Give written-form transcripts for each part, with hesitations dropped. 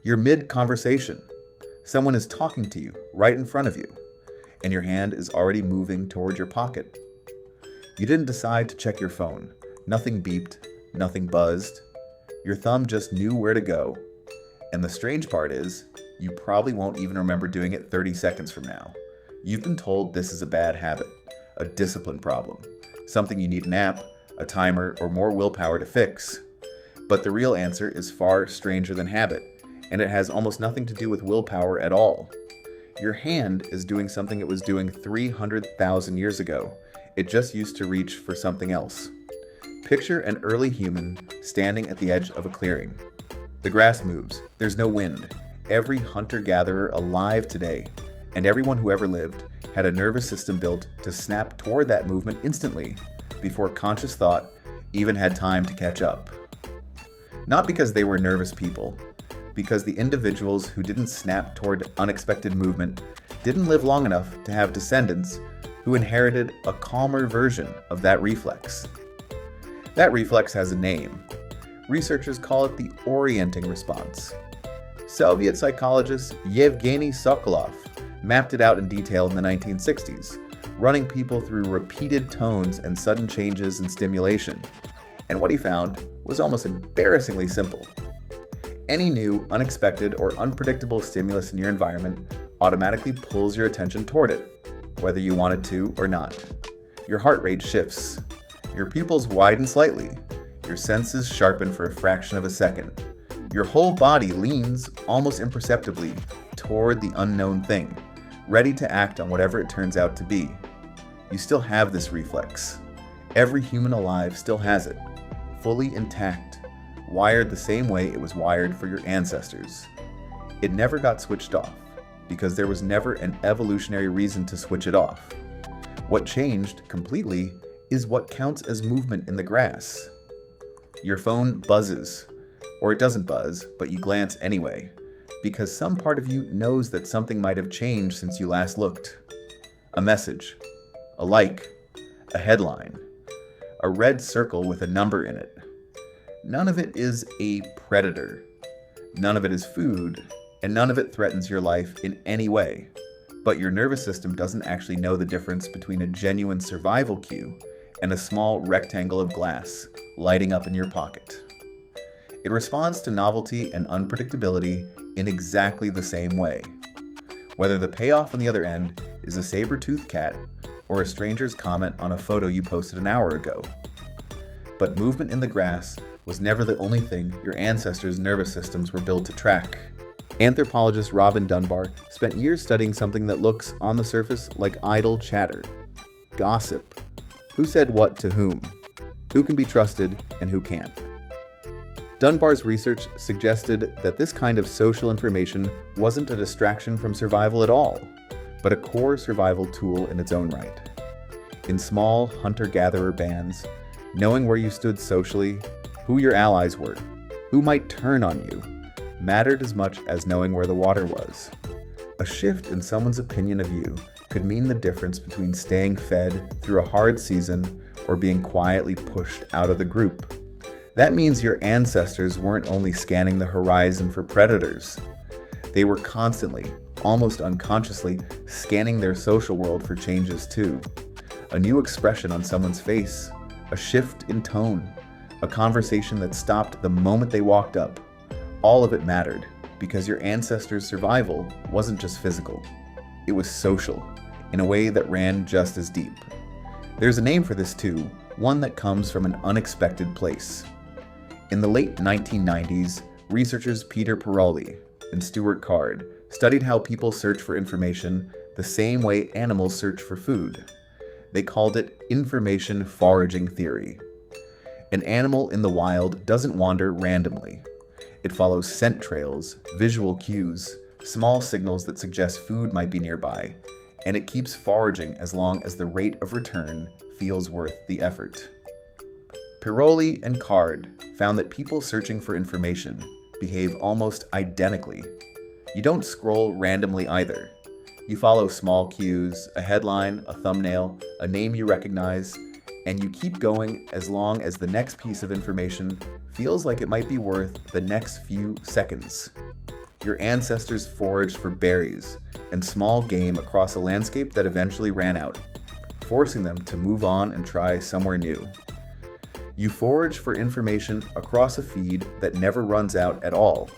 You're mid-conversation. Someone is talking to you right in front of you, and your hand is already moving toward your pocket. You didn't decide to check your phone. Nothing beeped, nothing buzzed. Your thumb just knew where to go. And the strange part is, you probably won't even remember doing it 30 seconds from now. You've been told this is a bad habit, a discipline problem, something you need an app, a timer, or more willpower to fix. But the real answer is far stranger than habit, and it has almost nothing to do with willpower at all. Your hand is doing something it was doing 300,000 years ago. It just used to reach for something else. Picture an early human standing at the edge of a clearing. The grass moves. There's no wind. Every hunter-gatherer alive today, and everyone who ever lived, had a nervous system built to snap toward that movement instantly, before conscious thought even had time to catch up. Not because they were nervous people, because the individuals who didn't snap toward unexpected movement didn't live long enough to have descendants who inherited a calmer version of that reflex. That reflex has a name. Researchers call it the orienting response. Soviet psychologist Yevgeny Sokolov mapped it out in detail in the 1960s, running people through repeated tones and sudden changes in stimulation. And what he found was almost embarrassingly simple. Any new, unexpected, or unpredictable stimulus in your environment automatically pulls your attention toward it, whether you want it to or not. Your heart rate shifts. Your pupils widen slightly. Your senses sharpen for a fraction of a second. Your whole body leans almost imperceptibly toward the unknown thing, ready to act on whatever it turns out to be. You still have this reflex. Every human alive still has it, fully intact, wired the same way it was wired for your ancestors. It never got switched off, because there was never an evolutionary reason to switch it off. What changed completely is what counts as movement in the grass. Your phone buzzes, or it doesn't buzz, but you glance anyway, because some part of you knows that something might have changed since you last looked. A message, a like, a headline, a red circle with a number in it. None of it is a predator. None of it is food, and none of it threatens your life in any way. But your nervous system doesn't actually know the difference between a genuine survival cue and a small rectangle of glass lighting up in your pocket. It responds to novelty and unpredictability in exactly the same way. Whether the payoff on the other end is a saber-toothed cat or a stranger's comment on a photo you posted an hour ago. But movement in the grass was never the only thing your ancestors' nervous systems were built to track. Anthropologist Robin Dunbar spent years studying something that looks, on the surface, like idle chatter. Gossip. Who said what to whom? Who can be trusted and who can't? Dunbar's research suggested that this kind of social information wasn't a distraction from survival at all, but a core survival tool in its own right. In small hunter-gatherer bands, knowing where you stood socially, who your allies were, who might turn on you, mattered as much as knowing where the water was. A shift in someone's opinion of you could mean the difference between staying fed through a hard season or being quietly pushed out of the group. That means your ancestors weren't only scanning the horizon for predators. They were constantly, almost unconsciously, scanning their social world for changes too. A new expression on someone's face, a shift in tone, a conversation that stopped the moment they walked up. All of it mattered, because your ancestors' survival wasn't just physical. It was social, in a way that ran just as deep. There's a name for this too, one that comes from an unexpected place. In the late 1990s, researchers Peter Paroli and Stuart Card studied how people search for information the same way animals search for food. They called it information foraging theory. An animal in the wild doesn't wander randomly. It follows scent trails, visual cues, small signals that suggest food might be nearby, and it keeps foraging as long as the rate of return feels worth the effort. Piroli and Card found that people searching for information behave almost identically. You don't scroll randomly either. You follow small cues, a headline, a thumbnail, a name you recognize, and you keep going as long as the next piece of information feels like it might be worth the next few seconds. Your ancestors foraged for berries and small game across a landscape that eventually ran out, forcing them to move on and try somewhere new. You forage for information across a feed that never runs out at all,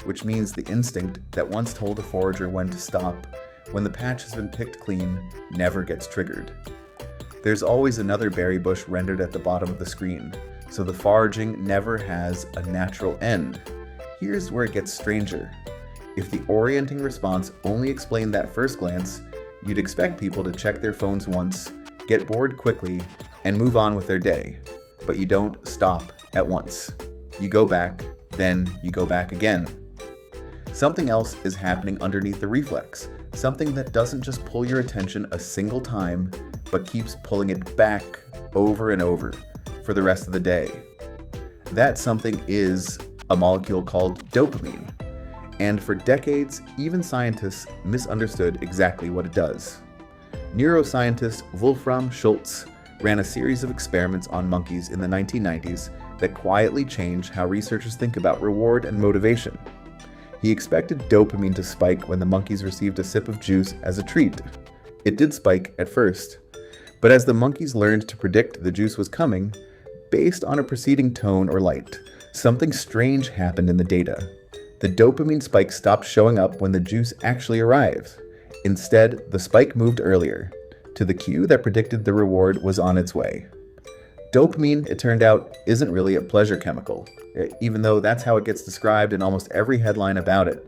which means the instinct that once told a forager when to stop, when the patch has been picked clean, never gets triggered. There's always another berry bush rendered at the bottom of the screen, so the foraging never has a natural end. Here's where it gets stranger. If the orienting response only explained that first glance, you'd expect people to check their phones once, get bored quickly, and move on with their day. But you don't stop at once. You go back, then you go back again. Something else is happening underneath the reflex, something that doesn't just pull your attention a single time, but keeps pulling it back over and over for the rest of the day. That something is a molecule called dopamine, and for decades, even scientists misunderstood exactly what it does. Neuroscientist Wolfram Schultz ran a series of experiments on monkeys in the 1990s that quietly changed how researchers think about reward and motivation. He expected dopamine to spike when the monkeys received a sip of juice as a treat. It did spike at first, but as the monkeys learned to predict the juice was coming, based on a preceding tone or light, something strange happened in the data. The dopamine spike stopped showing up when the juice actually arrived. Instead, the spike moved earlier, to the cue that predicted the reward was on its way. Dopamine, it turned out, isn't really a pleasure chemical, even though that's how it gets described in almost every headline about it.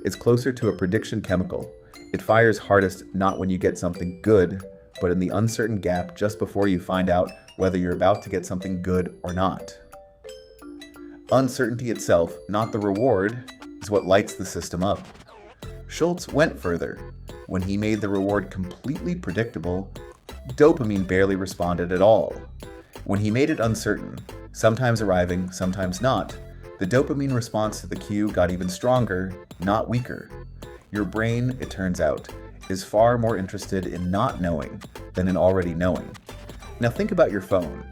It's closer to a prediction chemical. It fires hardest not when you get something good, but in the uncertain gap just before you find out whether you're about to get something good or not. Uncertainty itself, not the reward, is what lights the system up. Schultz went further. When he made the reward completely predictable, dopamine barely responded at all. When he made it uncertain, sometimes arriving, sometimes not, the dopamine response to the cue got even stronger, not weaker. Your brain, it turns out, is far more interested in not knowing than in already knowing. Now think about your phone.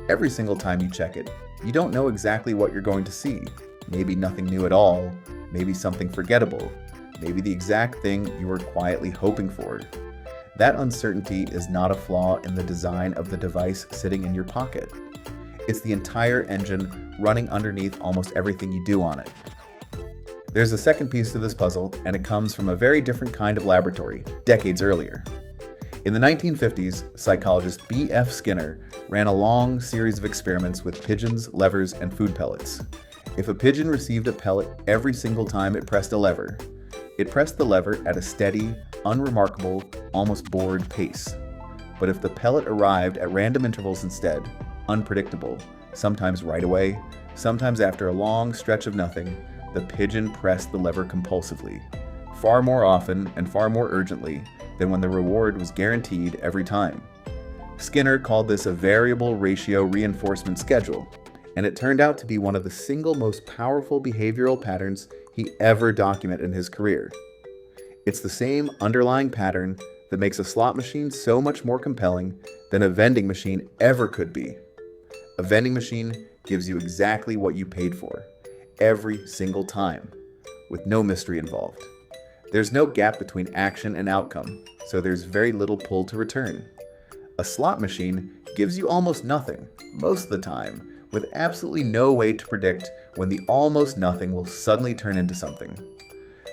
Every single time you check it, you don't know exactly what you're going to see. Maybe nothing new at all, maybe something forgettable, maybe the exact thing you were quietly hoping for. That uncertainty is not a flaw in the design of the device sitting in your pocket. It's the entire engine running underneath almost everything you do on it. There's a second piece to this puzzle, and it comes from a very different kind of laboratory, decades earlier. In the 1950s, psychologist B.F. Skinner ran a long series of experiments with pigeons, levers, and food pellets. If a pigeon received a pellet every single time it pressed a lever, it pressed the lever at a steady, unremarkable, almost bored pace. But if the pellet arrived at random intervals instead, unpredictable, sometimes right away, sometimes after a long stretch of nothing, the pigeon pressed the lever compulsively, far more often and far more urgently than when the reward was guaranteed every time. Skinner called this a variable ratio reinforcement schedule, and it turned out to be one of the single most powerful behavioral patterns he ever documented in his career. It's the same underlying pattern that makes a slot machine so much more compelling than a vending machine ever could be. A vending machine gives you exactly what you paid for, every single time, with no mystery involved. There's no gap between action and outcome, so there's very little pull to return. A slot machine gives you almost nothing, most of the time, with absolutely no way to predict when the almost nothing will suddenly turn into something.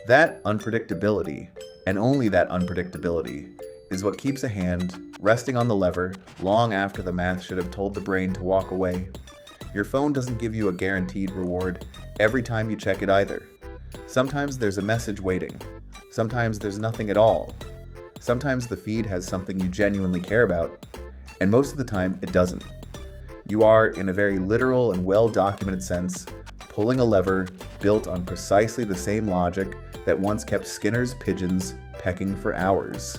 That unpredictability, and only that unpredictability, is what keeps a hand resting on the lever long after the math should have told the brain to walk away. Your phone doesn't give you a guaranteed reward every time you check it either. Sometimes there's a message waiting. Sometimes there's nothing at all. Sometimes the feed has something you genuinely care about, and most of the time it doesn't. You are, in a very literal and well-documented sense, pulling a lever built on precisely the same logic that once kept Skinner's pigeons pecking for hours.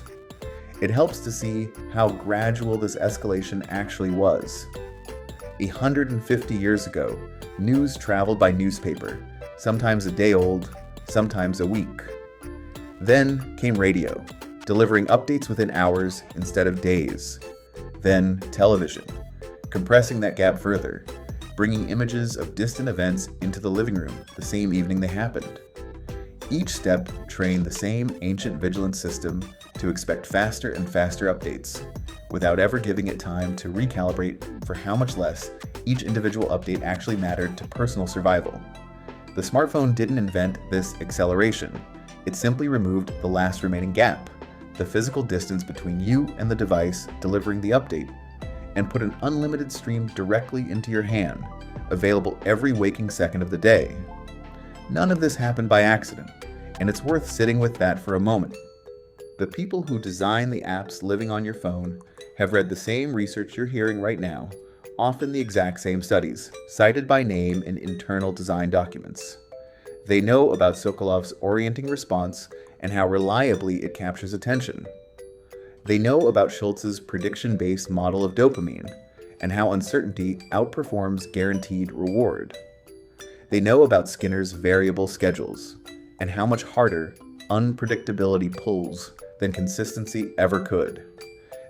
It helps to see how gradual this escalation actually was. 150 years ago, news traveled by newspaper, sometimes a day old, sometimes a week. Then came radio, delivering updates within hours instead of days. Then television, compressing that gap further, bringing images of distant events into the living room the same evening they happened. Each step trained the same ancient vigilance system to expect faster and faster updates, without ever giving it time to recalibrate for how much less each individual update actually mattered to personal survival. The smartphone didn't invent this acceleration. It simply removed the last remaining gap, the physical distance between you and the device delivering the update, and put an unlimited stream directly into your hand, available every waking second of the day. None of this happened by accident, and it's worth sitting with that for a moment. The people who design the apps living on your phone have read the same research you're hearing right now, often the exact same studies, cited by name in internal design documents. They know about Sokolov's orienting response and how reliably it captures attention. They know about Schultz's prediction-based model of dopamine and how uncertainty outperforms guaranteed reward. They know about Skinner's variable schedules and how much harder unpredictability pulls than consistency ever could.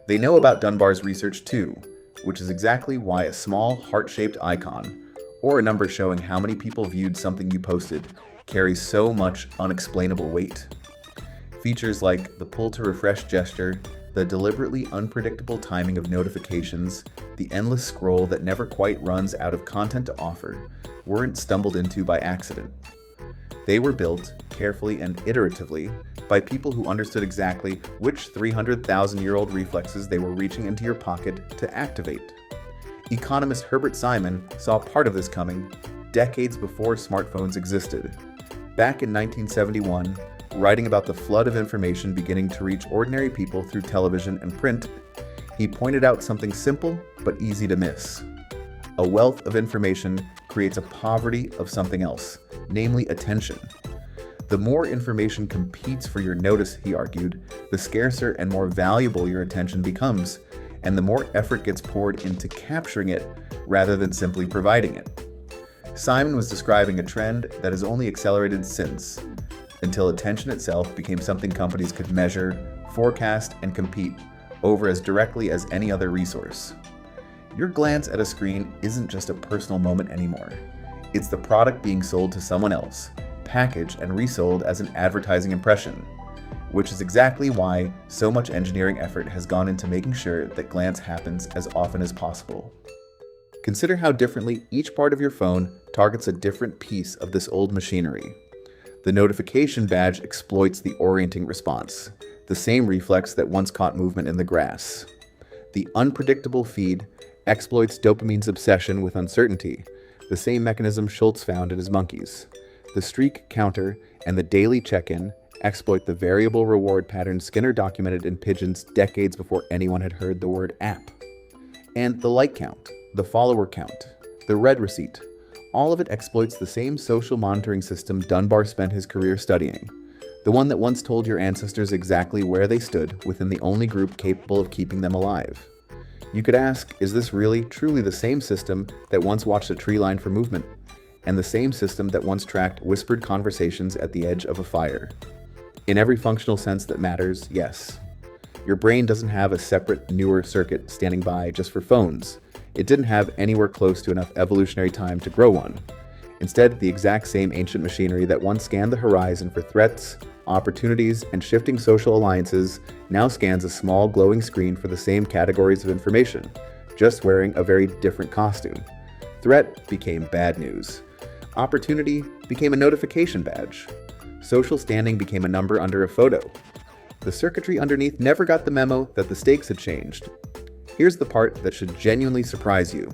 They know about Dunbar's research too, which is exactly why a small heart-shaped icon, or a number showing how many people viewed something you posted, carries so much unexplainable weight. Features like the pull to refresh gesture, the deliberately unpredictable timing of notifications, the endless scroll that never quite runs out of content to offer, weren't stumbled into by accident. They were built, carefully and iteratively, by people who understood exactly which 300,000-year-old reflexes they were reaching into your pocket to activate. Economist Herbert Simon saw part of this coming decades before smartphones existed. Back in 1971, writing about the flood of information beginning to reach ordinary people through television and print, he pointed out something simple but easy to miss. A wealth of information creates a poverty of something else, namely attention. The more information competes for your notice, he argued, the scarcer and more valuable your attention becomes, and the more effort gets poured into capturing it rather than simply providing it. Simon was describing a trend that has only accelerated since, until attention itself became something companies could measure, forecast, and compete over as directly as any other resource. Your glance at a screen isn't just a personal moment anymore. It's the product being sold to someone else, packaged and resold as an advertising impression, which is exactly why so much engineering effort has gone into making sure that glance happens as often as possible. Consider how differently each part of your phone targets a different piece of this old machinery. The notification badge exploits the orienting response, the same reflex that once caught movement in the grass. The unpredictable feed exploits dopamine's obsession with uncertainty, the same mechanism Schultz found in his monkeys. The streak counter and the daily check-in exploit the variable reward pattern Skinner documented in pigeons decades before anyone had heard the word app. And the like count, the follower count, the read receipt, all of it exploits the same social monitoring system Dunbar spent his career studying, the one that once told your ancestors exactly where they stood within the only group capable of keeping them alive. You could ask, is this really, truly the same system that once watched a tree line for movement, and the same system that once tracked whispered conversations at the edge of a fire? In every functional sense that matters, yes. Your brain doesn't have a separate, newer circuit standing by just for phones. It didn't have anywhere close to enough evolutionary time to grow one. Instead, the exact same ancient machinery that once scanned the horizon for threats, opportunities, and shifting social alliances now scans a small glowing screen for the same categories of information, just wearing a very different costume. Threat became bad news. Opportunity became a notification badge. Social standing became a number under a photo. The circuitry underneath never got the memo that the stakes had changed. Here's the part that should genuinely surprise you.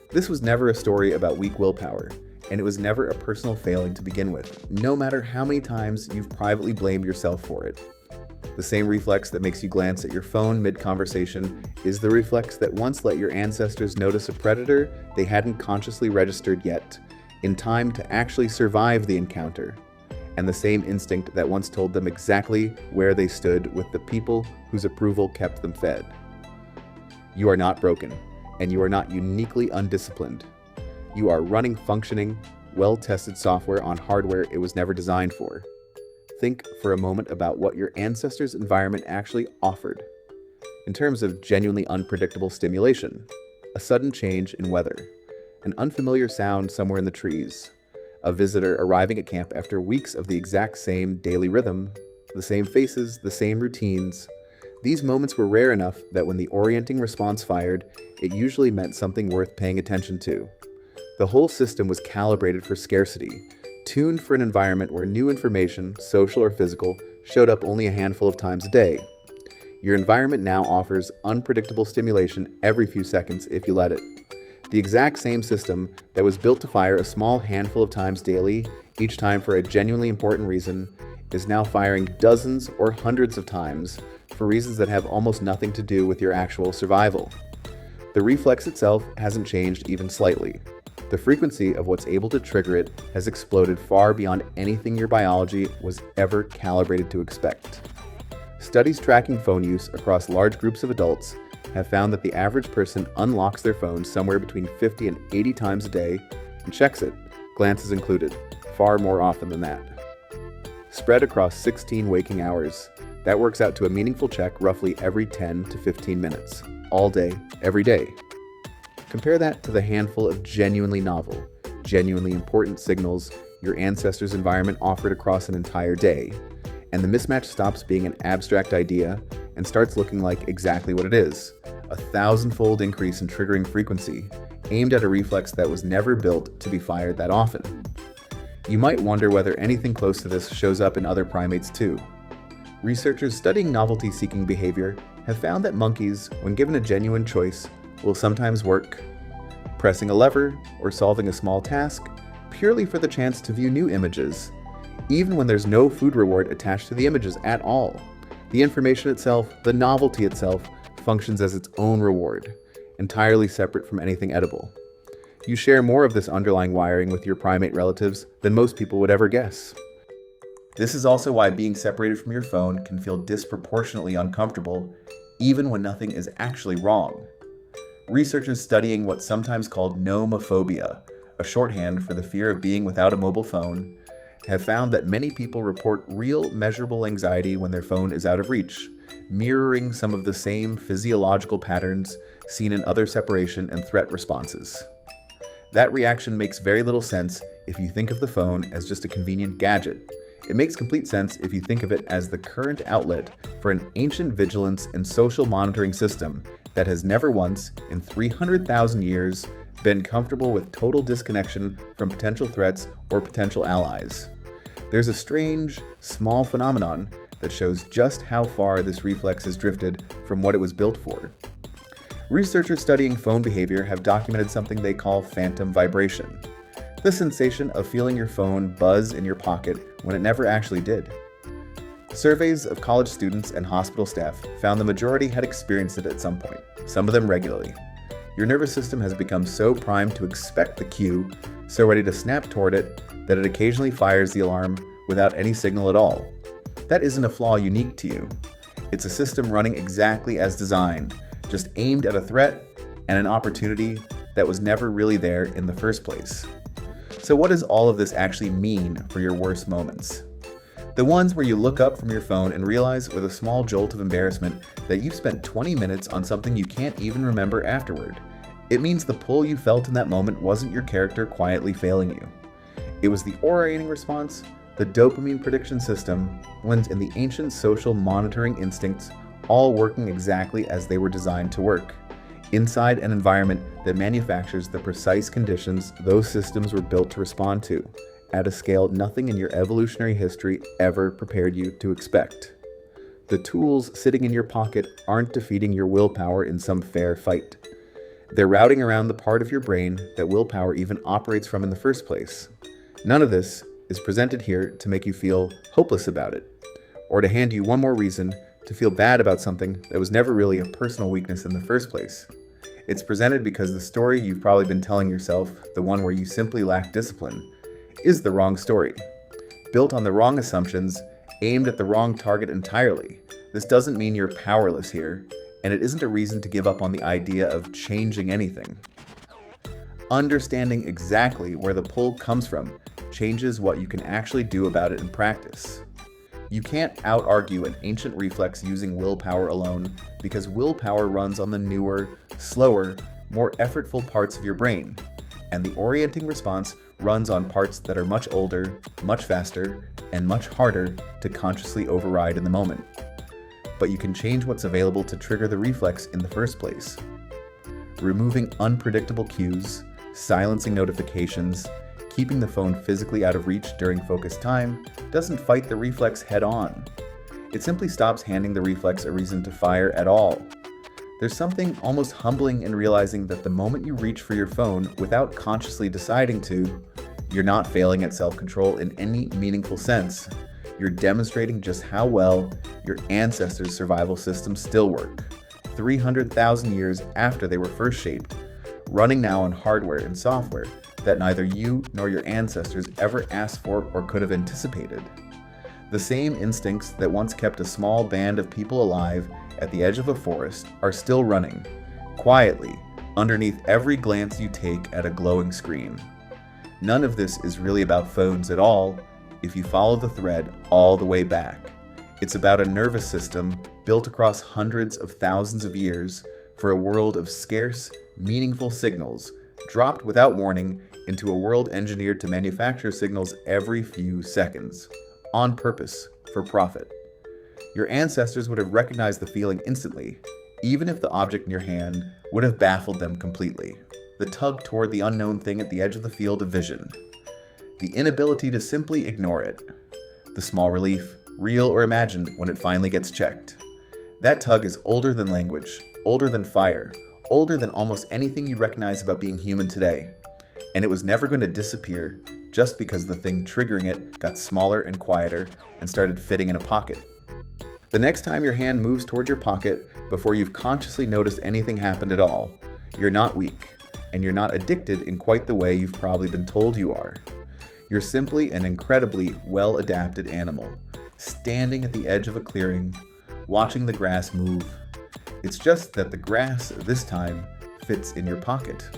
This was never a story about weak willpower, and it was never a personal failing to begin with, no matter how many times you've privately blamed yourself for it. The same reflex that makes you glance at your phone mid-conversation is the reflex that once let your ancestors notice a predator they hadn't consciously registered yet, in time to actually survive the encounter, and the same instinct that once told them exactly where they stood with the people whose approval kept them fed. You are not broken, and you are not uniquely undisciplined. You are running functioning, well-tested software on hardware it was never designed for. Think for a moment about what your ancestors' environment actually offered. In terms of genuinely unpredictable stimulation, a sudden change in weather, an unfamiliar sound somewhere in the trees, a visitor arriving at camp after weeks of the exact same daily rhythm, the same faces, the same routines. These moments were rare enough that when the orienting response fired, it usually meant something worth paying attention to. The whole system was calibrated for scarcity, tuned for an environment where new information, social or physical, showed up only a handful of times a day. Your environment now offers unpredictable stimulation every few seconds if you let it. The exact same system that was built to fire a small handful of times daily, each time for a genuinely important reason, is now firing dozens or hundreds of times for reasons that have almost nothing to do with your actual survival. The reflex itself hasn't changed even slightly. The frequency of what's able to trigger it has exploded far beyond anything your biology was ever calibrated to expect. Studies tracking phone use across large groups of adults have found that the average person unlocks their phone somewhere between 50 and 80 times a day and checks it, glances included, far more often than that. Spread across 16 waking hours, that works out to a meaningful check roughly every 10 to 15 minutes, all day, every day. Compare that to the handful of genuinely novel, genuinely important signals your ancestors' environment offered across an entire day, and the mismatch stops being an abstract idea and starts looking like exactly what it is, a 1,000-fold increase in triggering frequency, aimed at a reflex that was never built to be fired that often. You might wonder whether anything close to this shows up in other primates too. Researchers studying novelty-seeking behavior have found that monkeys, when given a genuine choice, will sometimes work, pressing a lever or solving a small task, purely for the chance to view new images, even when there's no food reward attached to the images at all. The information itself, the novelty itself, functions as its own reward, entirely separate from anything edible. You share more of this underlying wiring with your primate relatives than most people would ever guess. This is also why being separated from your phone can feel disproportionately uncomfortable, even when nothing is actually wrong. Researchers studying what's sometimes called nomophobia, a shorthand for the fear of being without a mobile phone, have found that many people report real, measurable anxiety when their phone is out of reach, mirroring some of the same physiological patterns seen in other separation and threat responses. That reaction makes very little sense if you think of the phone as just a convenient gadget. It makes complete sense if you think of it as the current outlet for an ancient vigilance and social monitoring system that has never once, in 300,000 years, been comfortable with total disconnection from potential threats or potential allies. There's a strange, small phenomenon that shows just how far this reflex has drifted from what it was built for. Researchers studying phone behavior have documented something they call phantom vibration, the sensation of feeling your phone buzz in your pocket when it never actually did. Surveys of college students and hospital staff found the majority had experienced it at some point, some of them regularly. Your nervous system has become so primed to expect the cue, so ready to snap toward it, that it occasionally fires the alarm without any signal at all. That isn't a flaw unique to you. It's a system running exactly as designed, just aimed at a threat and an opportunity that was never really there in the first place. So what does all of this actually mean for your worst moments? The ones where you look up from your phone and realize with a small jolt of embarrassment that you've spent 20 minutes on something you can't even remember afterward. It means the pull you felt in that moment wasn't your character quietly failing you. It was the orienting response, the dopamine prediction system, and the ancient social monitoring instincts all working exactly as they were designed to work, inside an environment that manufactures the precise conditions those systems were built to respond to, at a scale nothing in your evolutionary history ever prepared you to expect. The tools sitting in your pocket aren't defeating your willpower in some fair fight. They're routing around the part of your brain that willpower even operates from in the first place. None of this is presented here to make you feel hopeless about it, or to hand you one more reason to feel bad about something that was never really a personal weakness in the first place. It's presented because the story you've probably been telling yourself, the one where you simply lack discipline, is the wrong story, built on the wrong assumptions, aimed at the wrong target entirely. This doesn't mean you're powerless here, and it isn't a reason to give up on the idea of changing anything. Understanding exactly where the pull comes from changes what you can actually do about it in practice. You can't out-argue an ancient reflex using willpower alone, because willpower runs on the newer, slower, more effortful parts of your brain, and the orienting response runs on parts that are much older, much faster, and much harder to consciously override in the moment. But you can change what's available to trigger the reflex in the first place. Removing unpredictable cues, silencing notifications, keeping the phone physically out of reach during focused time doesn't fight the reflex head on. It simply stops handing the reflex a reason to fire at all. There's something almost humbling in realizing that the moment you reach for your phone without consciously deciding to, you're not failing at self-control in any meaningful sense. You're demonstrating just how well your ancestors' survival systems still work, 300,000 years after they were first shaped, running now on hardware and software that neither you nor your ancestors ever asked for or could have anticipated. The same instincts that once kept a small band of people alive at the edge of a forest are still running, quietly, underneath every glance you take at a glowing screen. None of this is really about phones at all, if you follow the thread all the way back. It's about a nervous system built across hundreds of thousands of years for a world of scarce, meaningful signals, dropped without warning into a world engineered to manufacture signals every few seconds, on purpose, for profit. Your ancestors would have recognized the feeling instantly, even if the object in your hand would have baffled them completely. The tug toward the unknown thing at the edge of the field of vision. The inability to simply ignore it. The small relief, real or imagined, when it finally gets checked. That tug is older than language, older than fire, older than almost anything you recognize about being human today. And it was never going to disappear just because the thing triggering it got smaller and quieter and started fitting in a pocket. The next time your hand moves toward your pocket before you've consciously noticed anything happened at all, you're not weak, and you're not addicted in quite the way you've probably been told you are. You're simply an incredibly well-adapted animal, standing at the edge of a clearing, watching the grass move. It's just that the grass, this time, fits in your pocket.